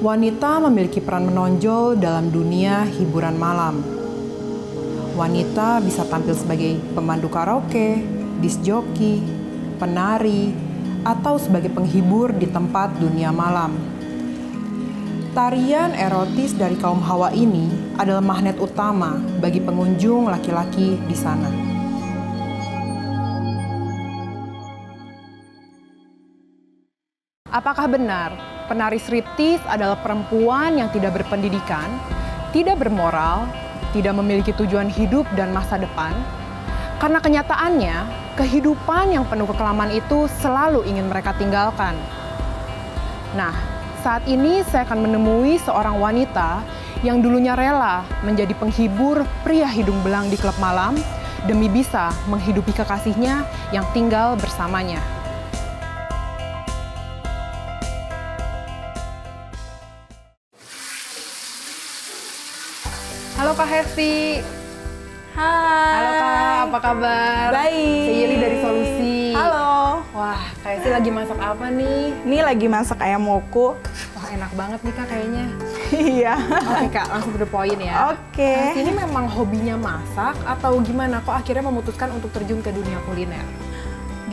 Wanita memiliki peran menonjol dalam dunia hiburan malam. Wanita bisa tampil sebagai pemandu karaoke, disc joki, penari, atau sebagai penghibur di tempat dunia malam. Tarian erotis dari kaum Hawa ini adalah magnet utama bagi pengunjung laki-laki di sana. Apakah benar penari striptease adalah perempuan yang tidak berpendidikan, tidak bermoral, tidak memiliki tujuan hidup dan masa depan? Karena kenyataannya, kehidupan yang penuh kekelaman itu selalu ingin mereka tinggalkan. Nah, saat ini saya akan menemui seorang wanita yang dulunya rela menjadi penghibur pria hidung belang di klub malam demi bisa menghidupi kekasihnya yang tinggal bersamanya. Halo Kak Hesti. Hai. Halo Kak, apa kabar? Baik. Saya Yeli dari Solusi. Halo. Wah, Kak Hesti lagi masak apa nih? Ini lagi masak ayam woku. Wah, enak banget nih Kak kayaknya. Iya. Oke Kak, langsung to the point ya. Oke. Kak Hesti ini memang hobinya masak atau gimana? Kok akhirnya memutuskan untuk terjun ke dunia kuliner?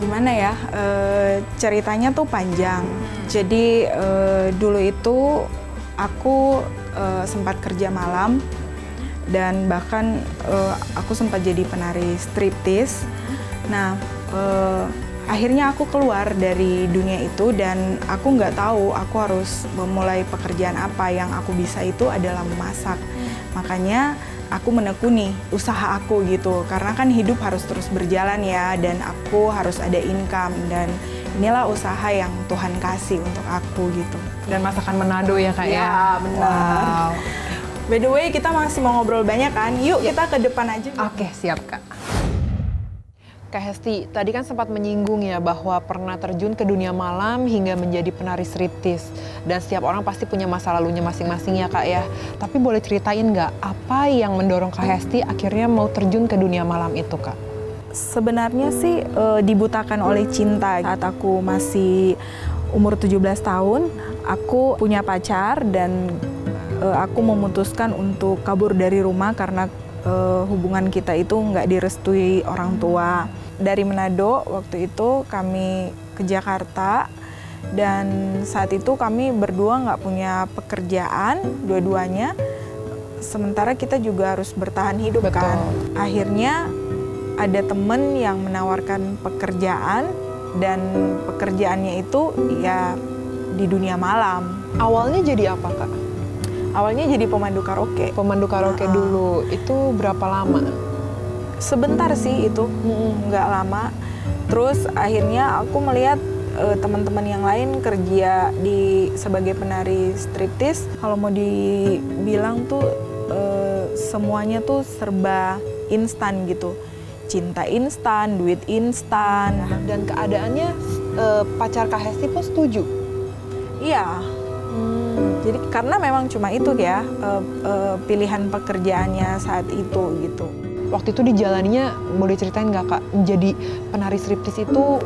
Gimana ya, ceritanya tuh panjang. Jadi dulu itu aku sempat kerja malam. Dan bahkan aku sempat jadi penari striptease. Nah, akhirnya aku keluar dari dunia itu dan aku nggak tahu aku harus memulai pekerjaan apa. Yang aku bisa itu adalah memasak. Makanya aku menekuni usaha aku gitu. Karena kan hidup harus terus berjalan ya, dan aku harus ada income. Dan inilah usaha yang Tuhan kasih untuk aku gitu. Dan masakan Manado ya Kak ya? Ya, benar. Wow. By the way, kita masih mau ngobrol banyak kan? Yuk kita ke depan aja. Oke, siap Kak. Kak Hesti, tadi kan sempat menyinggung ya bahwa pernah terjun ke dunia malam hingga menjadi penari striptease. Dan setiap orang pasti punya masa lalunya masing-masing ya Kak ya. Tapi boleh ceritain nggak apa yang mendorong Kak Hesti akhirnya mau terjun ke dunia malam itu Kak? Sebenarnya sih dibutakan oleh cinta. Saat aku masih umur 17 tahun, aku punya pacar dan aku memutuskan untuk kabur dari rumah karena hubungan kita itu nggak direstui orang tua. Dari Manado waktu itu kami ke Jakarta dan saat itu kami berdua nggak punya pekerjaan dua-duanya. Sementara kita juga harus bertahan hidup. Betul. Kan. Akhirnya ada temen yang menawarkan pekerjaan dan pekerjaannya itu ya di dunia malam. Awalnya jadi apa Kak? Awalnya jadi pemandu karaoke. Pemandu karaoke dulu, itu berapa lama? Sebentar sih itu, nggak lama. Terus akhirnya aku melihat teman-teman yang lain kerja sebagai penari striptease. Kalau mau dibilang tuh semuanya tuh serba instan gitu. Cinta instan, duit instan. Dan keadaannya pacar Kak Hesti pun setuju? Iya. Jadi karena memang cuma itu ya pilihan pekerjaannya saat itu gitu. Waktu itu dijalaninya boleh ceritain nggak Kak? Jadi penari striptease itu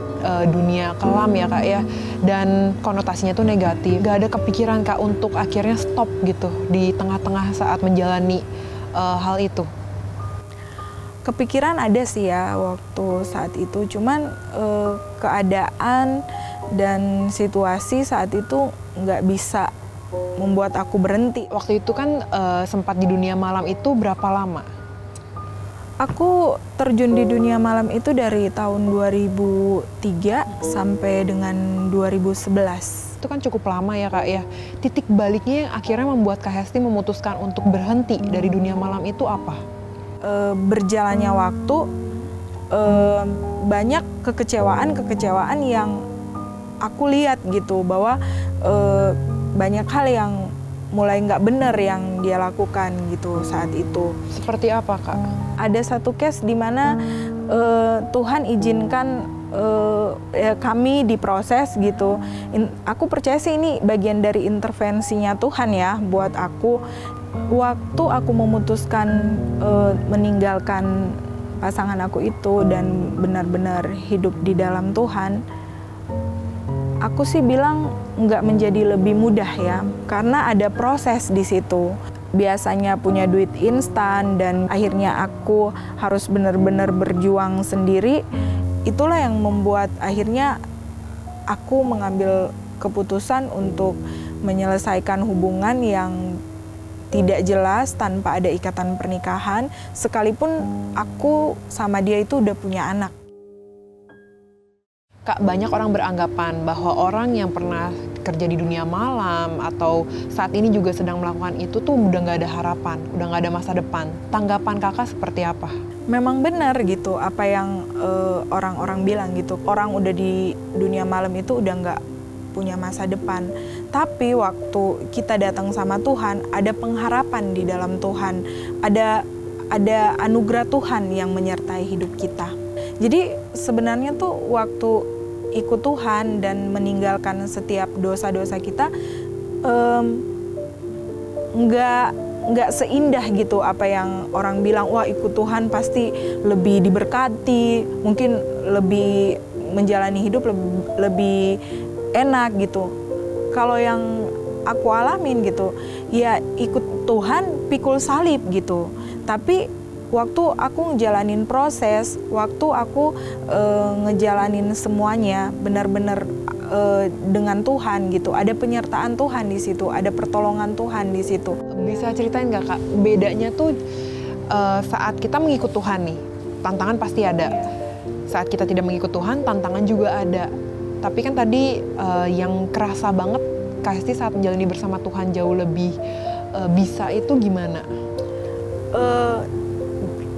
dunia kelam ya Kak ya, dan konotasinya tuh negatif. Gak ada kepikiran Kak untuk akhirnya stop gitu di tengah-tengah saat menjalani hal itu? Kepikiran ada sih ya waktu saat itu, cuman keadaan dan situasi saat itu nggak bisa membuat aku berhenti. Waktu itu kan sempat di dunia malam itu berapa lama? Aku terjun di dunia malam itu dari tahun 2003 sampai dengan 2011. Itu kan cukup lama ya Kak ya. Titik baliknya yang akhirnya membuat Kak Hesti memutuskan untuk berhenti dari dunia malam itu apa? Berjalannya waktu, banyak kekecewaan yang aku lihat gitu, bahwa banyak hal yang mulai nggak benar yang dia lakukan gitu saat itu. Seperti apa Kak? Ada satu case di mana Tuhan izinkan kami diproses gitu. Aku percaya sih ini bagian dari intervensinya Tuhan ya buat aku. Waktu aku memutuskan meninggalkan pasangan aku itu dan benar-benar hidup di dalam Tuhan, Aku sih bilang nggak menjadi lebih mudah ya, karena ada proses di situ. Biasanya punya duit instan dan akhirnya aku harus benar-benar berjuang sendiri. Itulah yang membuat akhirnya aku mengambil keputusan untuk menyelesaikan hubungan yang tidak jelas tanpa ada ikatan pernikahan, sekalipun aku sama dia itu udah punya anak. Kak, banyak orang beranggapan bahwa orang yang pernah kerja di dunia malam atau saat ini juga sedang melakukan itu tuh udah nggak ada harapan, udah nggak ada masa depan. Tanggapan kakak seperti apa? Memang benar gitu apa yang orang-orang bilang gitu. Orang udah di dunia malam itu udah nggak punya masa depan. Tapi waktu kita datang sama Tuhan, ada pengharapan di dalam Tuhan. Ada anugerah Tuhan yang menyertai hidup kita. Jadi sebenarnya tuh waktu ikut Tuhan dan meninggalkan setiap dosa-dosa kita, nggak seindah gitu apa yang orang bilang, wah ikut Tuhan pasti lebih diberkati, mungkin lebih menjalani hidup lebih enak gitu. Kalau yang aku alamin gitu, ya ikut Tuhan pikul salib gitu. Tapi waktu aku ngejalanin proses, waktu aku ngejalanin semuanya benar-benar dengan Tuhan gitu. Ada penyertaan Tuhan di situ, ada pertolongan Tuhan di situ. Bisa ceritain nggak Kak, bedanya tuh saat kita mengikut Tuhan nih, tantangan pasti ada. Saat kita tidak mengikut Tuhan, tantangan juga ada. Tapi kan tadi yang kerasa banget Kak Hesti saat menjalani bersama Tuhan jauh lebih bisa itu gimana?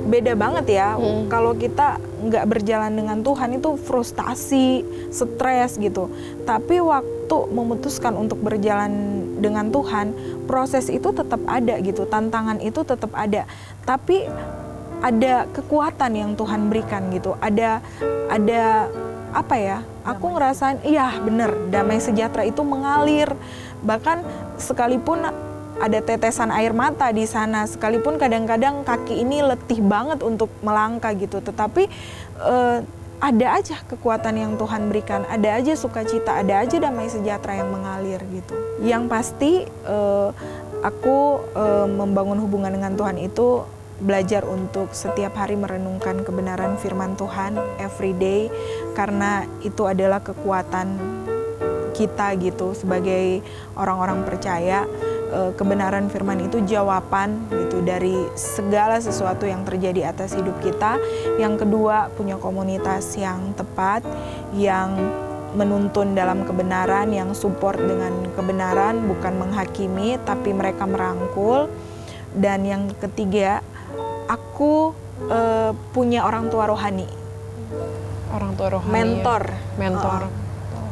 Beda banget ya. Kalau kita nggak berjalan dengan Tuhan itu frustasi, stres gitu. Tapi waktu memutuskan untuk berjalan dengan Tuhan, proses itu tetap ada gitu, tantangan itu tetap ada. Tapi ada kekuatan yang Tuhan berikan gitu. Ada apa ya? Aku ngerasain, iya bener, damai sejahtera itu mengalir. Bahkan sekalipun ada tetesan air mata di sana, sekalipun kadang-kadang kaki ini letih banget untuk melangkah gitu, tetapi ada aja kekuatan yang Tuhan berikan, ada aja sukacita, ada aja damai sejahtera yang mengalir gitu. Yang pasti aku membangun hubungan dengan Tuhan itu belajar untuk setiap hari merenungkan kebenaran firman Tuhan every day, karena itu adalah kekuatan kita gitu sebagai orang-orang percaya. Kebenaran firman itu jawaban gitu dari segala sesuatu yang terjadi atas hidup kita. Yang kedua, punya komunitas yang tepat, yang menuntun dalam kebenaran, yang support dengan kebenaran, bukan menghakimi tapi mereka merangkul. Dan yang ketiga, aku punya orang tua rohani. Orang tua rohani. Mentor. Mentor.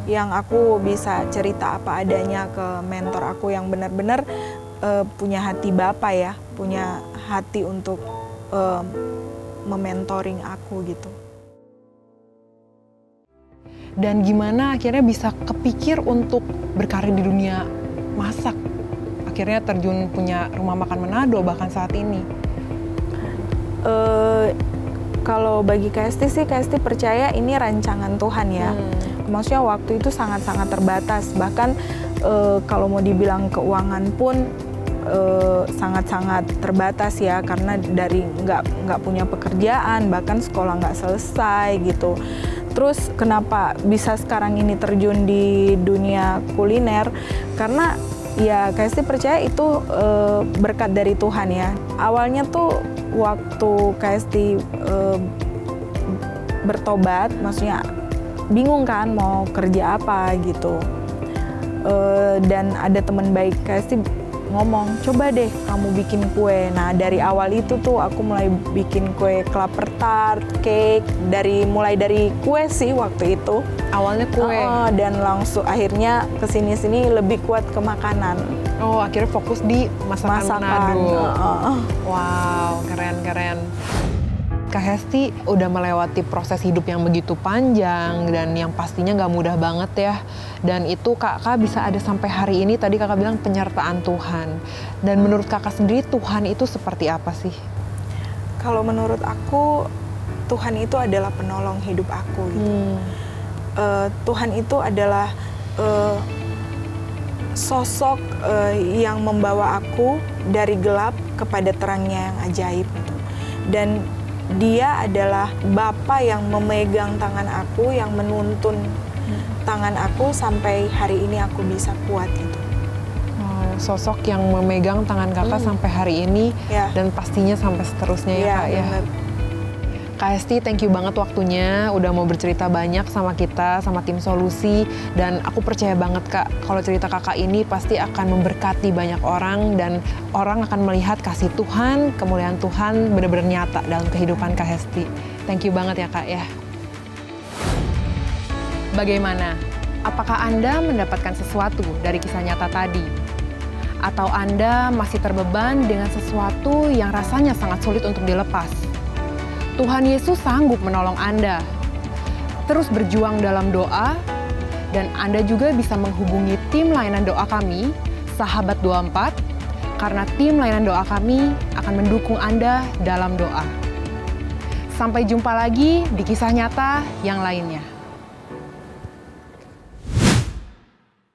Yang aku bisa cerita apa adanya ke mentor aku yang benar-benar punya hati bapa ya, punya hati untuk mementoring aku gitu. Dan gimana akhirnya bisa kepikir untuk berkarir di dunia masak? Akhirnya terjun punya rumah makan Manado bahkan saat ini. Kalau bagi KST sih, KST percaya ini rancangan Tuhan ya. Maksudnya waktu itu sangat-sangat terbatas. Bahkan kalau mau dibilang keuangan pun sangat-sangat terbatas ya. Karena dari nggak punya pekerjaan, bahkan sekolah nggak selesai gitu. Terus kenapa bisa sekarang ini terjun di dunia kuliner? Karena ya KST percaya itu berkat dari Tuhan ya. Awalnya tuh waktu KST bertobat, maksudnya bingung kan mau kerja apa gitu. Dan ada teman baik KST ngomong, coba deh kamu bikin kue. Nah dari awal itu tuh aku mulai bikin kue klaper tart, cake, mulai dari kue sih waktu itu. Awalnya kue. Dan langsung akhirnya kesini-sini lebih kuat ke makanan. Oh, akhirnya fokus di masakan Manado. Wow, keren-keren. Kak Hesti udah melewati proses hidup yang begitu panjang dan yang pastinya nggak mudah banget ya. Dan itu kakak bisa ada sampai hari ini, tadi kakak bilang penyertaan Tuhan. Dan menurut kakak sendiri Tuhan itu seperti apa sih? Kalau menurut aku, Tuhan itu adalah penolong hidup aku gitu. Tuhan itu adalah sosok yang membawa aku dari gelap kepada terangnya yang ajaib gitu. Dan dia adalah Bapa yang memegang tangan aku, yang menuntun tangan aku sampai hari ini aku bisa kuat gitu. Sosok yang memegang tangan kakak sampai hari ini dan pastinya sampai seterusnya ya Kak ya. Kak Hesti, thank you banget waktunya udah mau bercerita banyak sama kita, sama tim Solusi. Dan aku percaya banget Kak, kalau cerita kakak ini pasti akan memberkati banyak orang dan orang akan melihat kasih Tuhan, kemuliaan Tuhan benar-benar nyata dalam kehidupan Kak Hesti. Thank you banget ya Kak ya. Bagaimana? Apakah Anda mendapatkan sesuatu dari kisah nyata tadi? Atau Anda masih terbeban dengan sesuatu yang rasanya sangat sulit untuk dilepas? Tuhan Yesus sanggup menolong Anda. Terus berjuang dalam doa, dan Anda juga bisa menghubungi tim layanan doa kami, Sahabat 24, karena tim layanan doa kami akan mendukung Anda dalam doa. Sampai jumpa lagi di kisah nyata yang lainnya.